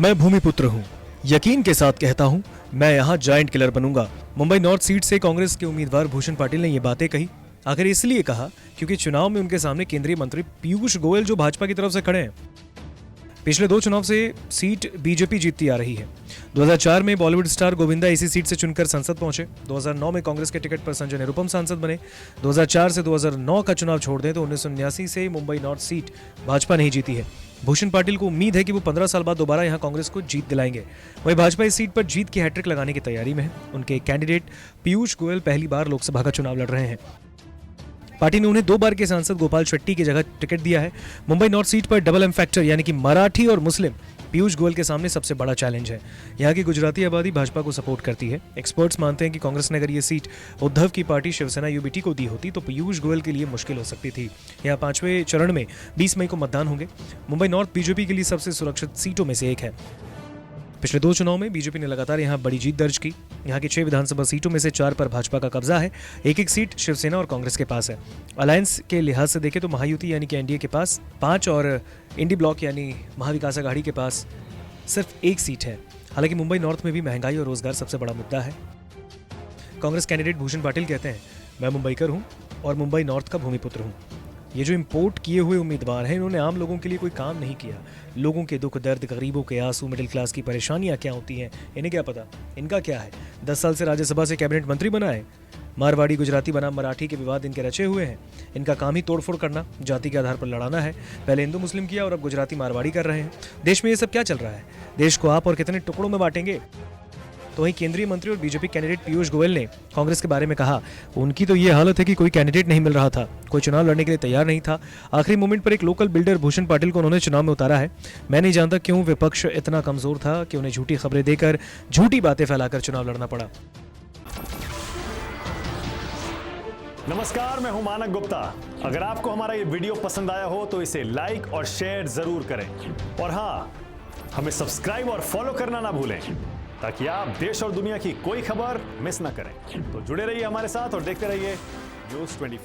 मैं भूमिपुत्र हूँ। यकीन के साथ कहता हूँ, मैं यहाँ जायंट किलर बनूंगा। मुंबई नॉर्थ सीट से कांग्रेस के उम्मीदवार भूषण पाटिल ने ये बातें कही। आखिर इसलिए कहा क्योंकि चुनाव में उनके सामने केंद्रीय मंत्री पीयूष गोयल जो भाजपा की तरफ से खड़े हैं। पिछले 2 चुनाव से सीट बीजेपी जीतती आ रही है। 2004 में बॉलीवुड स्टार गोविंदा इसी सीट से चुनकर संसद पहुंचे। 2009 में कांग्रेस के टिकट पर संजय निरुपम सांसद बने। 2004 से 2009 का चुनाव छोड़ दें तो 1979 से मुंबई नॉर्थ सीट भाजपा नहीं जीती है। भूषण पाटिल को उम्मीद है कि वो 15 साल बाद दोबारा यहां कांग्रेस को जीत दिलाएंगे। वहीं भाजपा इस सीट पर जीत की हैट्रिक लगाने की तैयारी में है। उनके कैंडिडेट पीयूष गोयल पहली बार लोकसभा का चुनाव लड़ रहे हैं। पार्टी ने उन्हें 2 बार के सांसद गोपाल शेट्टी की जगह टिकट दिया है। मुंबई नॉर्थ सीट पर डबल एम फैक्टर यानी कि मराठी और मुस्लिम पीयूष गोयल के सामने सबसे बड़ा चैलेंज है। यहाँ की गुजराती आबादी भाजपा को सपोर्ट करती है। एक्सपर्ट्स मानते हैं कि कांग्रेस ने अगर ये सीट उद्धव की पार्टी शिवसेना यूबीटी को दी होती तो पीयूष गोयल के लिए मुश्किल हो सकती थी। यहाँ 5वें चरण में 20 मई को मतदान होंगे। मुंबई नॉर्थ बीजेपी के लिए सबसे सुरक्षित सीटों में से एक है। पिछले 2 चुनाव में बीजेपी ने लगातार यहां बड़ी जीत दर्ज की। यहां की 6 विधानसभा सीटों में से 4 पर भाजपा का कब्जा है। एक सीट शिवसेना और कांग्रेस के पास है। अलायंस के लिहाज से देखें तो महायुति यानी कि एनडीए के पास 5 और इंडी ब्लॉक यानी महाविकास आघाड़ी के पास सिर्फ 1 सीट है। हालांकि मुंबई नॉर्थ में भी महंगाई और रोजगार सबसे बड़ा मुद्दा है। कांग्रेस कैंडिडेट भूषण पाटिल कहते हैं, मैं मुंबईकर हूं और मुंबई नॉर्थ का भूमिपुत्र हूं। ये जो इंपोर्ट किए हुए उम्मीदवार हैं, इन्होंने आम लोगों के लिए कोई काम नहीं किया। लोगों के दुख दर्द, गरीबों के आंसू, मिडिल क्लास की परेशानियां क्या होती हैं, इन्हें क्या पता। इनका क्या है, 10 साल से राज्यसभा से कैबिनेट मंत्री बना है। मारवाड़ी गुजराती बनाम मराठी के विवाद इनके रचे हुए हैं। इनका काम ही तोड़फोड़ करना, जाति के आधार पर लड़ाना है। पहले हिंदू मुस्लिम किया और अब गुजराती मारवाड़ी कर रहे हैं। देश में ये सब क्या चल रहा है? देश को आप और कितने टुकड़ों में बांटेंगे? तो वहीं केंद्रीय मंत्री और बीजेपी कैंडिडेट पीयूष गोयल ने कांग्रेस के बारे में कहा, उनकी तो ये हालत है कि कोई कैंडिडेट नहीं मिल रहा था, कोई चुनाव लड़ने के लिए तैयार नहीं था। आखिरी मोमेंट पर एक लोकल बिल्डर भूषण पाटिल को उन्होंने चुनाव में उतारा है। मैं नहीं जानता क्यों विपक्ष इतना कमजोर था कि उन्हें झूठी खबरें देकर, झूठी बातें फैलाकर चुनाव लड़ना पड़ा। नमस्कार, मैं हूं मानक गुप्ता। अगर आपको हमारा ये वीडियो पसंद आया हो तो इसे लाइक और शेयर जरूर करें। और हाँ, हमें सब्सक्राइब और फॉलो करना ना भूलें ताकि आप देश और दुनिया की कोई खबर मिस ना करें। तो जुड़े रहिए हमारे साथ और देखते रहिए न्यूज़ 24।